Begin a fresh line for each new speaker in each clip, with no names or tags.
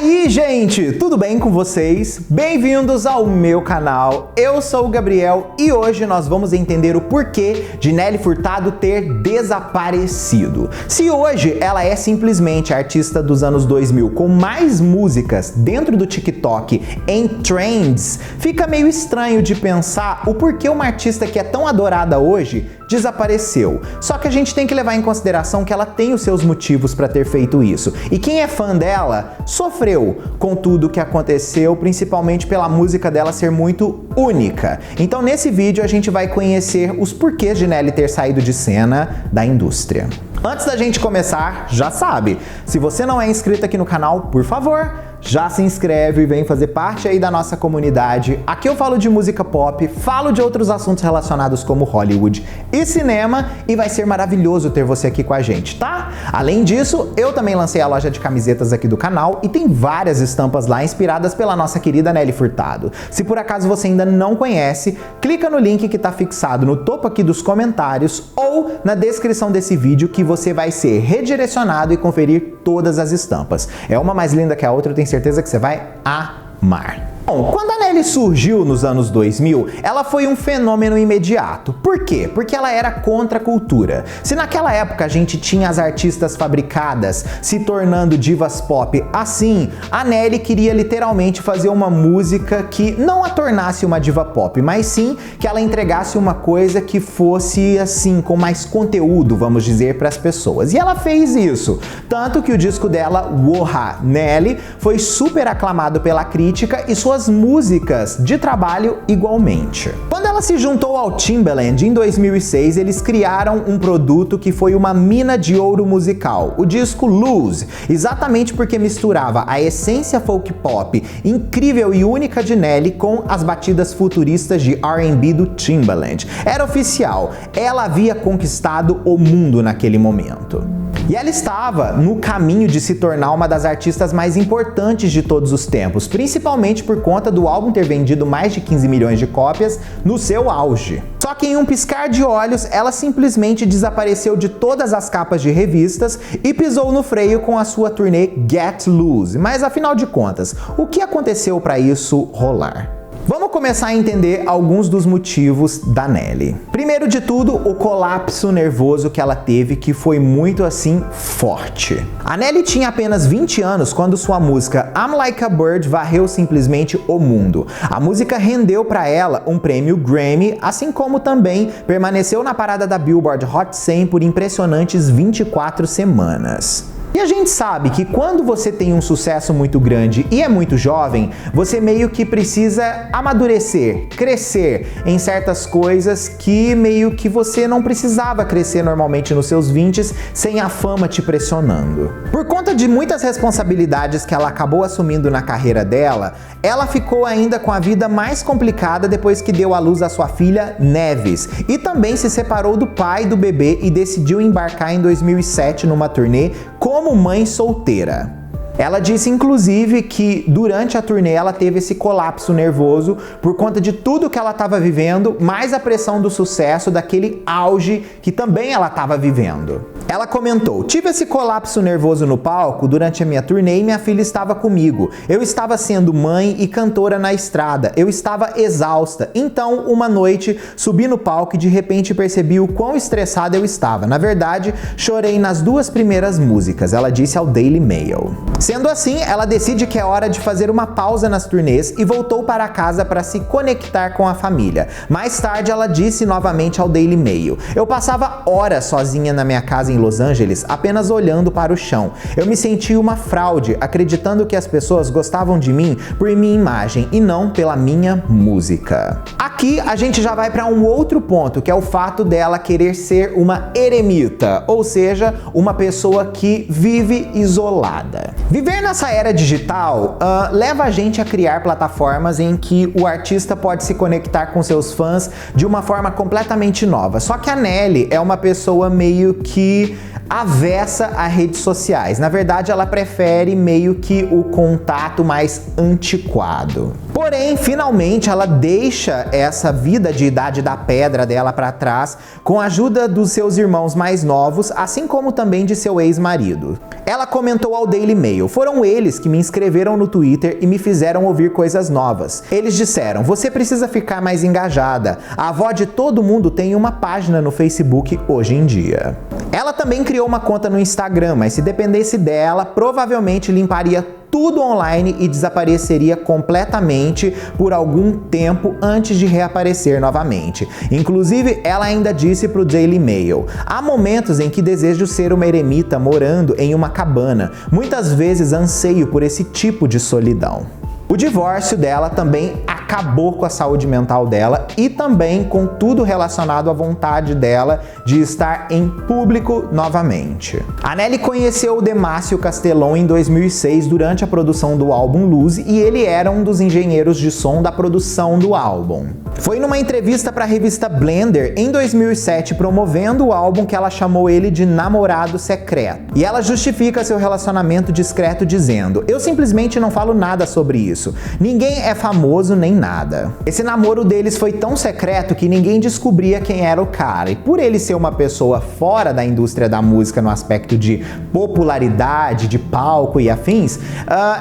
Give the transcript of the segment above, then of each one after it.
aí, gente, tudo bem com vocês? Bem-vindos ao meu canal. Eu sou o Gabriel e hoje nós vamos entender o porquê de Nelly Furtado ter desaparecido. Se hoje ela é simplesmente a artista dos anos 2000 com mais músicas dentro do TikTok em trends, fica meio estranho de pensar o porquê uma artista que é tão adorada hoje desapareceu. Só que a gente tem que levar em consideração que ela tem os seus motivos para ter feito isso. E quem é fã dela sofreu com tudo que aconteceu, principalmente pela música dela ser muito única. Então nesse vídeo a gente vai conhecer os porquês de Nelly ter saído de cena da indústria. Antes da gente começar, já sabe, se você não é inscrito aqui no canal, por favor, já se inscreve e vem fazer parte aí da nossa comunidade. Aqui eu falo de música pop, falo de outros assuntos relacionados como Hollywood e cinema e vai ser maravilhoso ter você aqui com a gente, tá? Além disso, eu também lancei a loja de camisetas aqui do canal e tem várias estampas lá inspiradas pela nossa querida Nelly Furtado. Se por acaso você ainda não conhece, clica no link que tá fixado no topo aqui dos comentários ou na descrição desse vídeo que você vai ser redirecionado e conferir todas as estampas. É uma mais linda que a outra, eu tenho certeza que você vai amar. Bom, quando a Nelly surgiu nos anos 2000, ela foi um fenômeno imediato. Por quê? Porque ela era contra a cultura. Se naquela época a gente tinha as artistas fabricadas se tornando divas pop assim, a Nelly queria literalmente fazer uma música que não a tornasse uma diva pop, mas sim que ela entregasse uma coisa que fosse assim, com mais conteúdo, vamos dizer, para as pessoas. E ela fez isso. Tanto que o disco dela, Woha Nelly, foi super aclamado pela crítica e suas músicas de trabalho igualmente. Quando ela se juntou ao Timbaland em 2006, eles criaram um produto que foi uma mina de ouro musical, o disco Lose, exatamente porque misturava a essência folk pop incrível e única de Nelly com as batidas futuristas de R&B do Timbaland. Era oficial, ela havia conquistado o mundo naquele momento. E ela estava no caminho de se tornar uma das artistas mais importantes de todos os tempos, principalmente por conta do álbum ter vendido mais de 15 milhões de cópias no seu auge. Só que em um piscar de olhos, ela simplesmente desapareceu de todas as capas de revistas e pisou no freio com a sua turnê Get Loose. Mas afinal de contas, o que aconteceu para isso rolar? Vamos começar a entender alguns dos motivos da Nelly. Primeiro de tudo, o colapso nervoso que ela teve, que foi muito assim forte. A Nelly tinha apenas 20 anos quando sua música I'm Like a Bird varreu simplesmente o mundo. A música rendeu para ela um prêmio Grammy, assim como também permaneceu na parada da Billboard Hot 100 por impressionantes 24 semanas. E a gente sabe que quando você tem um sucesso muito grande e é muito jovem, você meio que precisa amadurecer, crescer em certas coisas que meio que você não precisava crescer normalmente nos seus 20s sem a fama te pressionando. Por conta de muitas responsabilidades que ela acabou assumindo na carreira dela, ela ficou ainda com a vida mais complicada depois que deu à luz a sua filha Neves e também se separou do pai do bebê e decidiu embarcar em 2007 numa turnê como mãe solteira. Ela disse inclusive que durante a turnê ela teve esse colapso nervoso por conta de tudo que ela estava vivendo, mais a pressão do sucesso, daquele auge que também ela estava vivendo. Ela comentou: tive esse colapso nervoso no palco durante a minha turnê e minha filha estava comigo. Eu estava sendo mãe e cantora na estrada. Eu estava exausta. Então, uma noite, subi no palco e de repente percebi o quão estressada eu estava. Na verdade, chorei nas duas primeiras músicas, ela disse ao Daily Mail. Sendo assim, ela decide que é hora de fazer uma pausa nas turnês e voltou para casa para se conectar com a família. Mais tarde, ela disse novamente ao Daily Mail: eu passava horas sozinha na minha casa em Los Angeles, apenas olhando para o chão. Eu me sentia uma fraude, acreditando que as pessoas gostavam de mim por minha imagem e não pela minha música. Aqui a gente já vai para um outro ponto, que é o fato dela querer ser uma eremita, ou seja, uma pessoa que vive isolada. Viver nessa era digital leva a gente a criar plataformas em que o artista pode se conectar com seus fãs de uma forma completamente nova. Só que a Nelly é uma pessoa meio que avessa a redes sociais. Na verdade, ela prefere meio que o contato mais antiquado. Porém, finalmente, ela deixa essa vida de idade da pedra dela para trás com a ajuda dos seus irmãos mais novos, assim como também de seu ex-marido. Ela comentou ao Daily Mail: "Foram eles que me inscreveram no Twitter e me fizeram ouvir coisas novas. Eles disseram, você precisa ficar mais engajada. A avó de todo mundo tem uma página no Facebook hoje em dia." Ela também criou uma conta no Instagram, mas se dependesse dela, provavelmente limparia tudo online e desapareceria completamente por algum tempo antes de reaparecer novamente. Inclusive, ela ainda disse para o Daily Mail: "Há momentos em que desejo ser uma eremita morando em uma cabana. Muitas vezes anseio por esse tipo de solidão." O divórcio dela também acabou com a saúde mental dela e também com tudo relacionado à vontade dela de estar em público novamente. A Nelly conheceu o Demácio Castelão em 2006 durante a produção do álbum Lose e ele era um dos engenheiros de som da produção do álbum. Foi numa entrevista para a revista Blender em 2007 promovendo o álbum que ela chamou ele de namorado secreto. E ela justifica seu relacionamento discreto dizendo: "Eu simplesmente não falo nada sobre isso. Ninguém é famoso nem nada." Esse namoro deles foi tão secreto que ninguém descobria quem era o cara. E por ele ser uma pessoa fora da indústria da música no aspecto de popularidade, de palco e afins,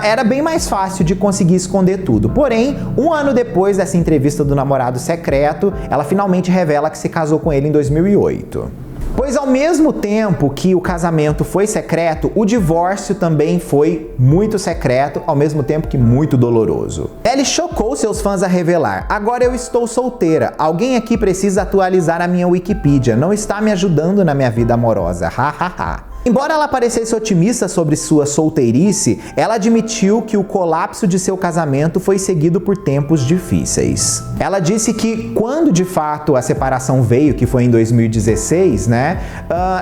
era bem mais fácil de conseguir esconder tudo. Porém, um ano depois dessa entrevista do namorado secreto, ela finalmente revela que se casou com ele em 2008. Pois ao mesmo tempo que o casamento foi secreto, o divórcio também foi muito secreto, ao mesmo tempo que muito doloroso. Nelly chocou seus fãs a revelar: "Agora eu estou solteira. Alguém aqui precisa atualizar a minha Wikipedia. Não está me ajudando na minha vida amorosa. Hahaha." Embora ela parecesse otimista sobre sua solteirice, ela admitiu que o colapso de seu casamento foi seguido por tempos difíceis. Ela disse que quando de fato a separação veio, que foi em 2016,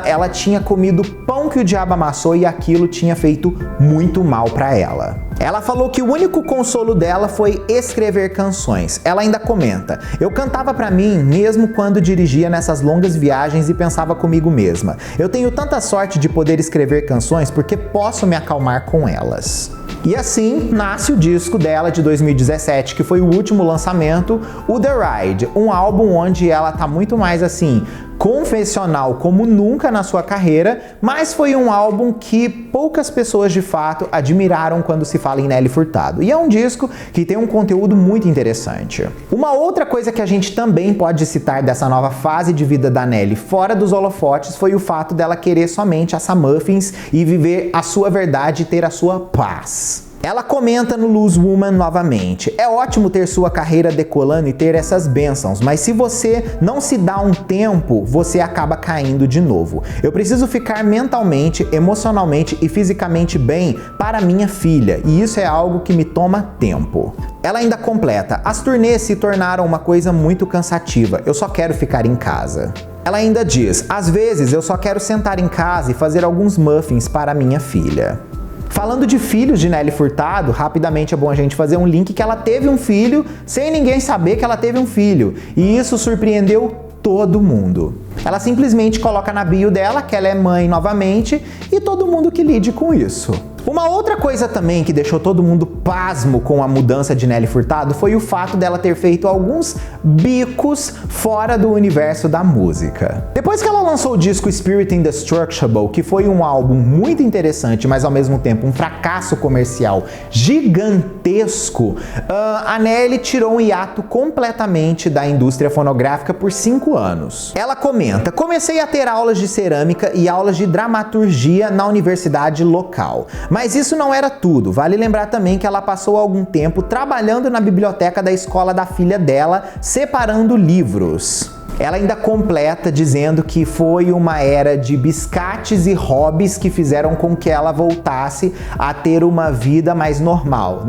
ela tinha comido pão que o diabo amassou e aquilo tinha feito muito mal para ela. Ela falou que o único consolo dela foi escrever canções. Ela ainda comenta: "Eu cantava pra mim mesmo quando dirigia nessas longas viagens e pensava comigo mesma. Eu tenho tanta sorte de poder escrever canções porque posso me acalmar com elas." E assim nasce o disco dela de 2017, que foi o último lançamento, o The Ride, um álbum onde ela tá muito mais assim, confessional como nunca na sua carreira, mas foi um álbum que poucas pessoas de fato admiraram quando se fala em Nelly Furtado. E é um disco que tem um conteúdo muito interessante. Uma outra coisa que a gente também pode citar dessa nova fase de vida da Nelly fora dos holofotes foi o fato dela querer somente assar muffins e viver a sua verdade e ter a sua paz. Ela comenta no Loose Woman novamente: "É ótimo ter sua carreira decolando e ter essas bênçãos, mas se você não se dá um tempo, você acaba caindo de novo. Eu preciso ficar mentalmente, emocionalmente e fisicamente bem para minha filha, e isso é algo que me toma tempo." Ela ainda completa: "As turnês se tornaram uma coisa muito cansativa, eu só quero ficar em casa." Ela ainda diz: "Às vezes eu só quero sentar em casa e fazer alguns muffins para minha filha." Falando de filhos de Nelly Furtado, rapidamente é bom a gente fazer um link que ela teve um filho sem ninguém saber que ela teve um filho. E isso surpreendeu todo mundo. Ela simplesmente coloca na bio dela que ela é mãe novamente e todo mundo que lide com isso. Uma outra coisa também que deixou todo mundo pasmo com a mudança de Nelly Furtado foi o fato dela ter feito alguns bicos fora do universo da música. Depois que ela lançou o disco Spirit Indestructible, que foi um álbum muito interessante, mas ao mesmo tempo um fracasso comercial gigantesco, a Nelly tirou um hiato completamente da indústria fonográfica por 5 anos. Ela comenta: "Comecei a ter aulas de cerâmica e aulas de dramaturgia na universidade local. Mas isso não era tudo. Vale lembrar também que ela passou algum tempo trabalhando na biblioteca da escola da filha dela, separando livros." Ela ainda completa dizendo que foi uma era de biscates e hobbies que fizeram com que ela voltasse a ter uma vida mais normal,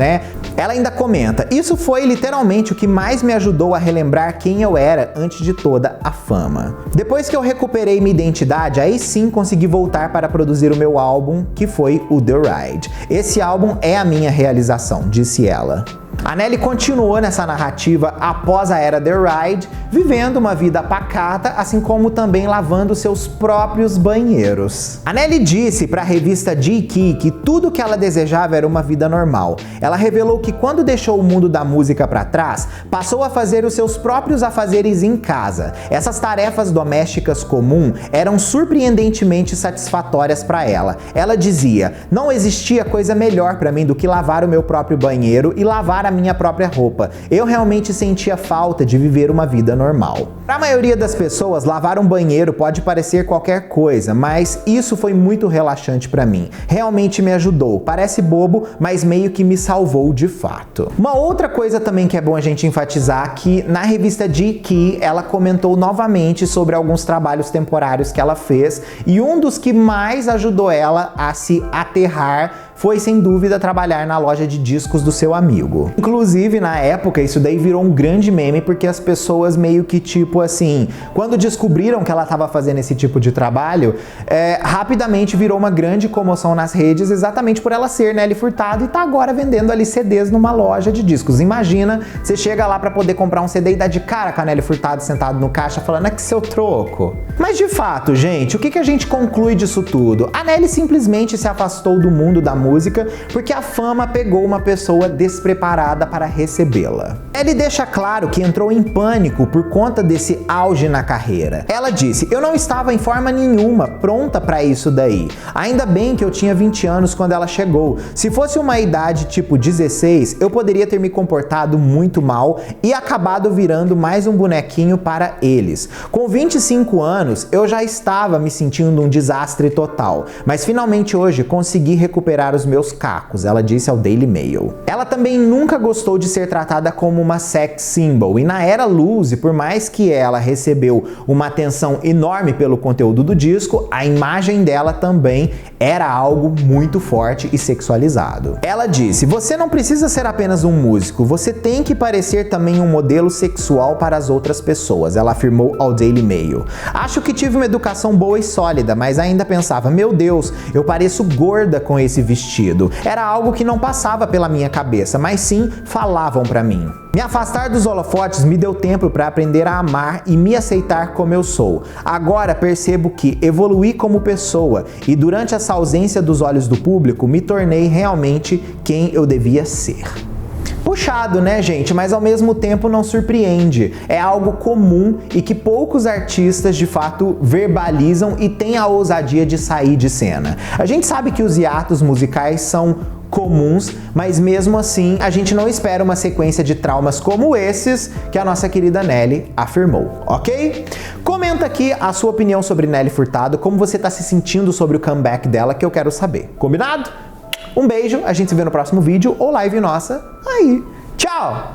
Ela ainda comenta: "Isso foi literalmente o que mais me ajudou a relembrar quem eu era antes de toda a fama. Depois que eu recuperei minha identidade, aí sim consegui voltar para produzir o meu álbum, que foi o The Ride. Esse álbum é a minha realização", disse ela. A Nelly continuou nessa narrativa após a era The Ride, vivendo uma vida pacata, assim como também lavando seus próprios banheiros. A Nelly disse para a revista GQ que tudo que ela desejava era uma vida normal. Ela revelou que quando deixou o mundo da música para trás, passou a fazer os seus próprios afazeres em casa. Essas tarefas domésticas comuns eram surpreendentemente satisfatórias para ela. Ela dizia: "Não existia coisa melhor para mim do que lavar o meu próprio banheiro e lavar a minha própria roupa. Eu realmente sentia falta de viver uma vida normal." Para a maioria das pessoas, lavar um banheiro pode parecer qualquer coisa, mas isso foi muito relaxante para mim. Realmente me ajudou. Parece bobo, mas meio que me salvou de fato. Uma outra coisa também que é bom a gente enfatizar que na revista GQ ela comentou novamente sobre alguns trabalhos temporários que ela fez, e um dos que mais ajudou ela a se aterrar foi, sem dúvida, trabalhar na loja de discos do seu amigo. Inclusive, na época, isso daí virou um grande meme, porque as pessoas meio que tipo assim, quando descobriram que ela estava fazendo esse tipo de trabalho, rapidamente virou uma grande comoção nas redes, exatamente por ela ser Nelly Furtado e tá agora vendendo ali CDs numa loja de discos. Imagina, você chega lá para poder comprar um CD e dá de cara com a Nelly Furtado sentado no caixa falando: "É que seu troco." Mas de fato, gente, o que a gente conclui disso tudo? A Nelly simplesmente se afastou do mundo da música porque a fama pegou uma pessoa despreparada para recebê-la. Ele deixa claro que entrou em pânico por conta desse auge na carreira. Ela disse: "Eu não estava em forma nenhuma pronta para isso daí. Ainda bem que eu tinha 20 anos quando ela chegou. Se fosse uma idade tipo 16, eu poderia ter me comportado muito mal e acabado virando mais um bonequinho para eles. Com 25 anos, eu já estava me sentindo um desastre total, mas finalmente hoje consegui recuperar os meus cacos", ela disse ao Daily Mail. Ela também nunca gostou de ser tratada como uma sex symbol, e na era Lucy, por mais que ela recebeu uma atenção enorme pelo conteúdo do disco, a imagem dela também era algo muito forte e sexualizado. Ela disse: "Você não precisa ser apenas um músico, você tem que parecer também um modelo sexual para as outras pessoas", ela afirmou ao Daily Mail. "Acho que tive uma educação boa e sólida, mas ainda pensava: meu Deus, eu pareço gorda com esse vestido. Era algo que não passava pela minha cabeça, mas sim falavam pra mim. Me afastar dos holofotes me deu tempo para aprender a amar e me aceitar como eu sou. Agora percebo que evoluí como pessoa e durante essa ausência dos olhos do público me tornei realmente quem eu devia ser." Puxado, né, gente? Mas ao mesmo tempo não surpreende. É algo comum e que poucos artistas de fato verbalizam e têm a ousadia de sair de cena. A gente sabe que os hiatos musicais são comuns, mas mesmo assim a gente não espera uma sequência de traumas como esses que a nossa querida Nelly afirmou, ok? Comenta aqui a sua opinião sobre Nelly Furtado, como você tá se sentindo sobre o comeback dela, que eu quero saber. Combinado? Um beijo, a gente se vê no próximo vídeo ou live nossa aí. Tchau!